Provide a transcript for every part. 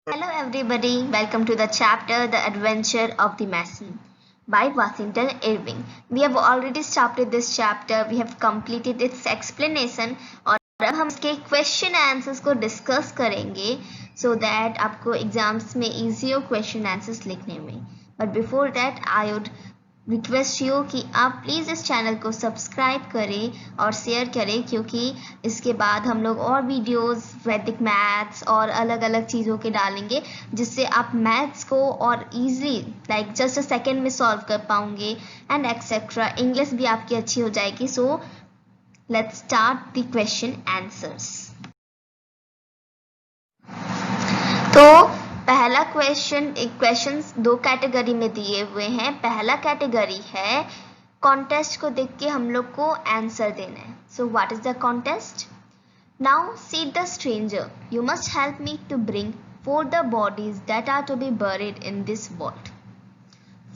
Hello, everybody. Welcome to the chapter The Adventure of the Mason by Washington Irving. We have already started this chapter. We have completed its explanation और अब हम इसके question answers को discuss करेंगे so that आपको exams में easy हो question answers लिखने में. But before that, I would request you कि आप प्लीज़ इस चैनल को सब्सक्राइब करें और शेयर करें, क्योंकि इसके बाद हम लोग और वीडियोस वैदिक मैथ्स और अलग अलग चीज़ों के डालेंगे जिससे आप मैथ्स को और easily like just a second में सॉल्व कर पाओगे एंड एक्सेट्रा. इंग्लिश भी आपकी अच्छी हो जाएगी. So let's start the question answers. तो पहला क्वेश्चंस दो कैटेगरी में दिए हुए हैं. पहला कैटेगरी है कॉन्टेस्ट को देख के हम लोग को आंसर देना है. So what is the contest? Now see the stranger, you must help me to bring for the bodies that are to be buried in this vault.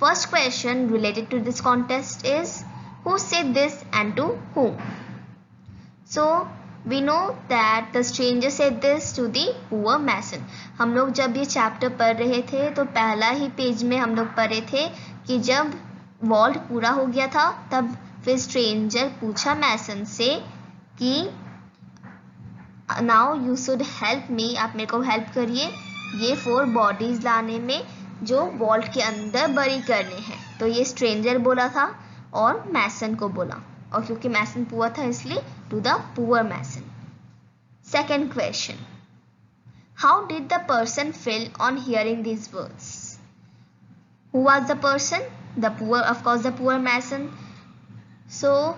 First question related to this contest is who said this and to whom. So we know that the stranger said this to the poor mason. हम लोग जब ये chapter पढ़ रहे थे तो पहला ही page में हम लोग पढ़े थे कि जब वॉल्ट पूरा हो गया था तब फिर स्ट्रेंजर पूछा मैसन से कि now you should help me, आप मेरे को हेल्प करिए ये 4 बॉडीज लाने में जो वॉल्ट के अंदर बरी करने हैं. तो ये स्ट्रेंजर बोला था और मैसन को बोला, और क्योंकि मैसन पुअर था इसलिए to the poor mason. Second question, how did the person feel on hearing these words? Who was the person? The poor, of course the poor mason. So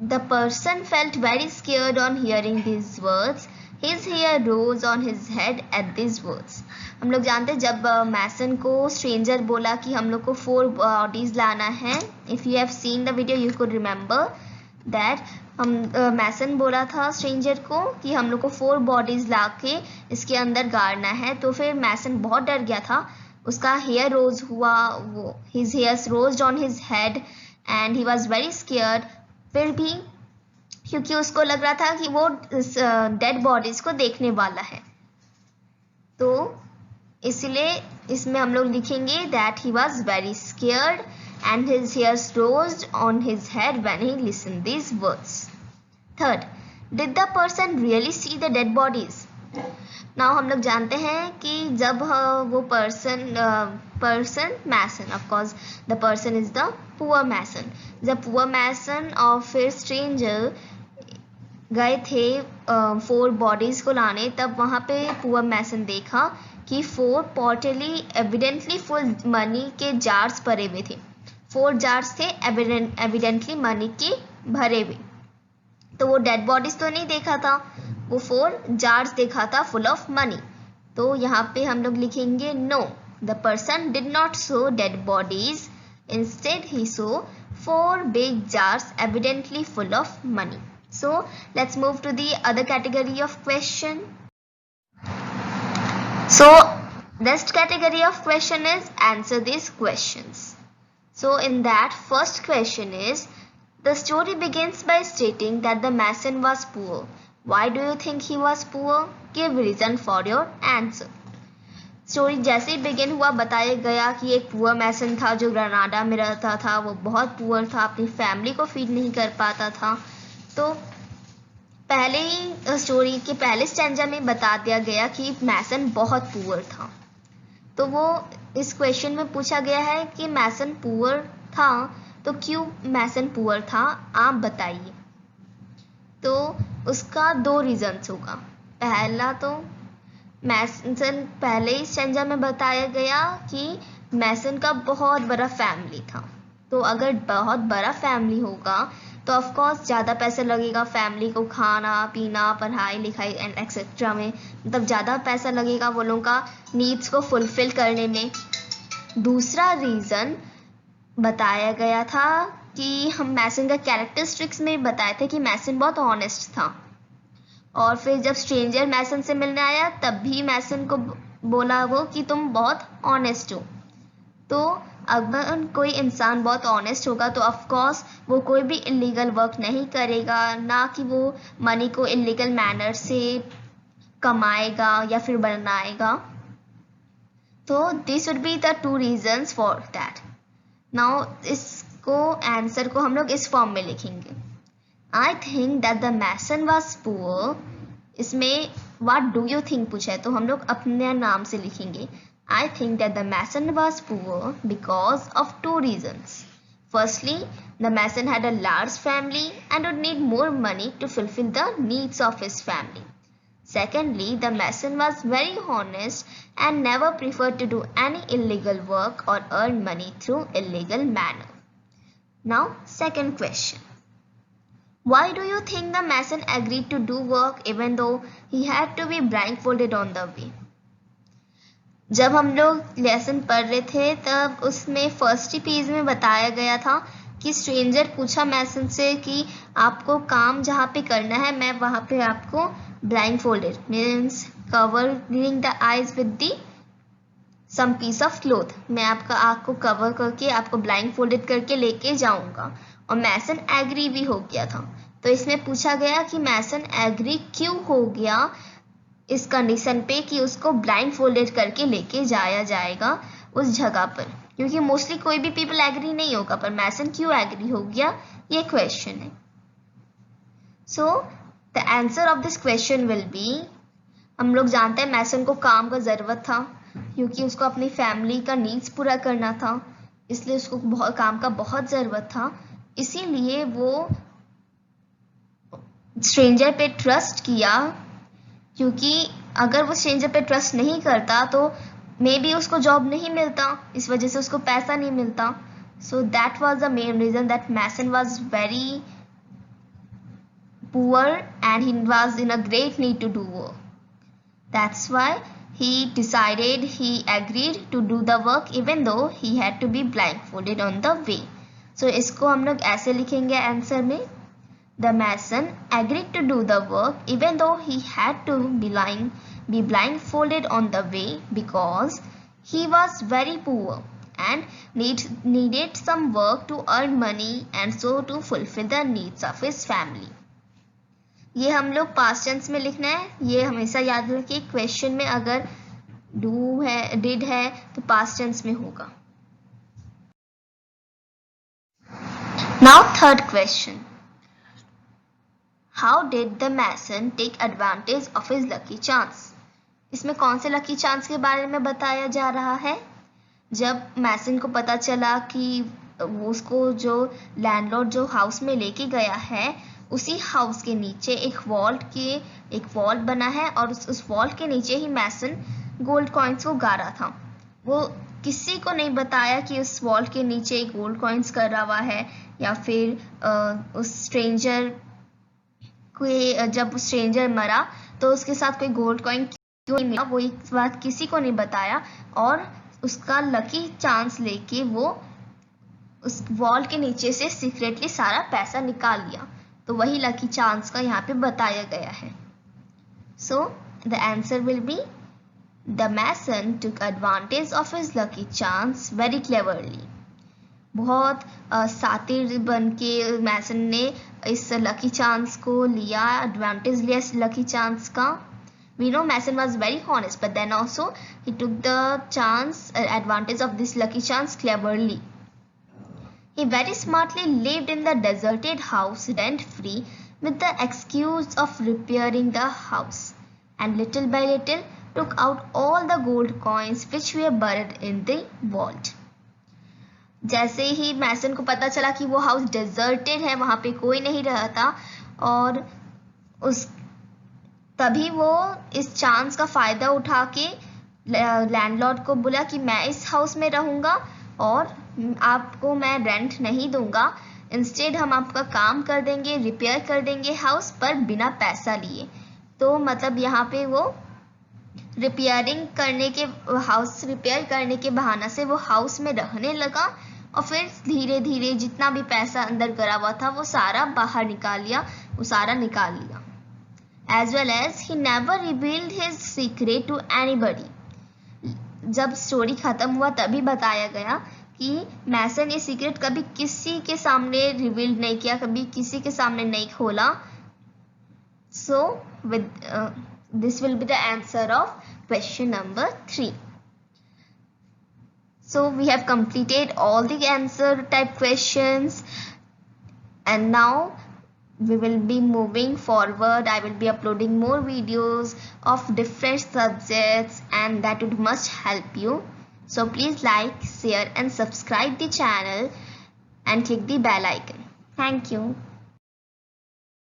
the person felt very scared on hearing these words. His hair rose on his head at these words. हम लोग जानते हैं जब मैसन को stranger बोला कि हम लोग को 4 बॉडीज लाना है. If you have seen the video you could remember that हम मैसन बोला था स्ट्रेंजर को कि हम लोग को 4 बॉडीज ला के इसके अंदर गाड़ना है. तो फिर मैसन बहुत डर गया था, उसका हेयर रोज हुआ, वो his hairs rosed on his head and he was very scared. फिर भी क्योंकि उसको लग रहा था कि वो डेड बॉडीज को देखने वाला है, तो इसलिए इसमें हम लोग लिखेंगे that he was very scared and his hairs rosed on his head when he listened these words. Third, did the person really see the dead bodies? Now हम लोग जानते हैं कि जब वो person mason, of course the person is the poor mason. जब poor मैसन और फिर स्ट्रेंजर गए थे 4 बॉडीज को लाने, तब वहाँ पे पुअर मैसन देखा कि 4 पॉटली एविडेंटली फुल मनी के जार्स भरे हुए थे. 4 जार्स थे एविडेंटली मनी के भरे हुए. तो वो डेड बॉडीज तो नहीं देखा था, वो 4 जार्स देखा था फुल ऑफ मनी. तो यहाँ पे हम लोग लिखेंगे no, the person did not saw dead bodies, instead he saw 4 big jars evidently full of money. So let's move to the other category of question. So next category of question is answer these questions. So in that first question is, the story begins by stating that the mason was poor. Why do you think he was poor? Give reason for your answer. Story जैसे ही begin हुआ बताया गया कि एक poor मैसन था जो Grenada में रहता था. वो बहुत पुअर था, अपनी फैमिली को फीड नहीं कर पाता था. तो पहले ही स्टोरी के पहले स्टैंजा में बता दिया गया कि मैसन बहुत पुअर था. तो वो इस क्वेश्चन में पूछा गया है कि मैसन पुअर था, तो क्यों मैसन पुअर था आप बताइए. तो उसका 2 रीजन्स होगा. पहला तो मैसन पहले ही स्टैंजा में बताया गया कि मैसन का बहुत बड़ा फैमिली था. तो अगर बहुत बड़ा फैमिली होगा तो ऑफ कोर्स ज़्यादा पैसा लगेगा फैमिली को खाना पीना पढ़ाई लिखाई एंड एक्सेट्रा में, मतलब ज़्यादा पैसा लगेगा वो लोगों का नीड्स को फुलफिल करने में. दूसरा रीज़न बताया गया था कि हम मैसन का कैरेक्टरिस्टिक्स में बताए थे कि मैसन बहुत ऑनेस्ट था. और फिर जब स्ट्रेंजर मैसन से मिलने आया तब भी मैसन को बोला वो कि तुम बहुत ऑनेस्ट हो. तो अगर कोई इंसान बहुत ऑनेस्ट होगा तो ऑफ कोर्स वो कोई भी इलीगल वर्क नहीं करेगा, ना कि वो मनी को इलीगल मैनर से कमाएगा या फिर बनाएगा। तो this would be the 2 reasons for that. Now इसको आंसर को हम लोग इस फॉर्म में लिखेंगे, I think that the mason was poor. इसमें व्हाट डू यू थिंक पूछा है तो हम लोग अपने नाम से लिखेंगे, I think that the mason was poor because of 2 reasons. Firstly, the mason had a large family and would need more money to fulfill the needs of his family. Secondly, the mason was very honest and never preferred to do any illegal work or earn money through illegal manner. Now, second question. Why do you think the mason agreed to do work even though he had to be blindfolded on the way? जब हम लोग lesson पढ़ रहे थे तब उसमें first ही page में बताया गया था कि स्ट्रेंजर पूछा मैसन से कि आपको काम जहाँ पे करना है मैं वहाँ पे आपको blindfolded means covering the eyes with the some piece of cloth, मैं आपका आँख को कवर करके आपको ब्लाइंड फोल्डेड करके लेके जाऊँगा। और मैसन एग्री भी हो गया था। तो इसमें पूछा गया कि मैसन एग्री क्यों हो गया इस कंडीशन पे कि उसको ब्लाइंड फोल्डेड करके लेके जाया जाएगा उस जगह पर, क्योंकि मोस्टली कोई भी पीपल एग्री नहीं होगा, पर मैसन क्यों एग्री हो गया ये क्वेश्चन है। So the answer of this question will be, हम लोग जानते हैं मैसन को काम का ज़रूरत था क्योंकि उसको अपनी फैमिली का नीड्स पूरा करना था, इसलिए उसको काम का बहुत ज़रूरत था, इसीलिए वो स्ट्रेंजर पे ट्रस्ट किया, क्योंकि अगर वो स्ट्रेंजर पे ट्रस्ट नहीं करता तो मे बी उसको जॉब नहीं मिलता, इस वजह से उसको पैसा नहीं मिलता। So that was the main reason that mason was very poor and he was in a great need to do work. That's why he decided, he agreed to do the work even though he had to be blindfolded on the way. So इसको हम लोग ऐसे लिखेंगे answer में, the mason agreed to do the work even though he had to be blindfolded on the way because he was very poor and needed some work to earn money and so to fulfill the needs of his family. ये हम लोग past tense में लिखना है, ये हमेशा याद रखिए क्वेश्चन में अगर डू है डिड है तो पास्ट टेंस में होगा। Now third question, how did the mason take advantage of his lucky chance. इसमें कौन से लकी चांस के बारे में बताया जा रहा है। जब मैसन को पता चला कि उसको जो लैंडलॉर्ड जो हाउस में लेके गया है उसी हाउस के नीचे एक वॉल्ट बना है और उस वॉल्ट के नीचे ही मैसन गोल्ड कॉइन्स को गाड़ा था। वो किसी को नहीं बताया कि उस वॉल्ट के नीचे गोल्ड कॉइन्स करा हुआ है या फिर उस स्ट्रेंजर को जब स्ट्रेंजर मरा तो उसके साथ कोई गोल्ड कॉइन क्यों नहीं मिला, वो एक बात किसी को नहीं बताया और उसका लकी चांस लेके वो उस वॉल्ट के नीचे से सीक्रेटली सारा पैसा निकाल लिया। तो वही लकी चांस का यहाँ पे बताया गया है। So the answer will be the mason took advantage of his lucky chance very cleverly. बहुत सातिर बन के मैसन ने इस लकी चांस को लिया, एडवांटेज लिया इस लकी चांस का। We know Mason was very honest, but then also he took the advantage of this lucky chance cleverly. He very smartly lived in the deserted house rent-free with the excuse of repairing the house, and little by little took out all the gold coins which were buried in the vault. जैसे ही मैसन को पता चला कि वो house deserted है, वहाँ पे कोई नहीं रहता, और तभी वो इस चांस का फ़ायदा उठा के लैंडलॉर्ड को बोला कि मैं इस हाउस में रहूँगा और आपको मैं रेंट नहीं दूंगा, इंस्टेड हम आपका काम कर देंगे, रिपेयर कर देंगे हाउस पर बिना पैसा लिए। तो मतलब यहाँ पे वो रिपेयरिंग करने के हाउस रिपेयर करने के बहाना से वो हाउस में रहने लगा और फिर धीरे धीरे जितना भी पैसा अंदर करा हुआ था वो सारा बाहर निकाल लिया, वो सारा निकाल लिया। As well as he never revealed his secret to anybody. जब स्टोरी खत्म हुआ तभी बताया गया कि मैसन ये सीक्रेट कभी किसी के सामने रिवील नहीं किया, कभी किसी के सामने नहीं खोला। This will be the answer of question number 3. So we have completed all the answer type questions, and now we will be moving forward. I will be uploading more videos of different subjects, and that would must help you. So please like, share and subscribe the channel and click the bell icon. Thank you.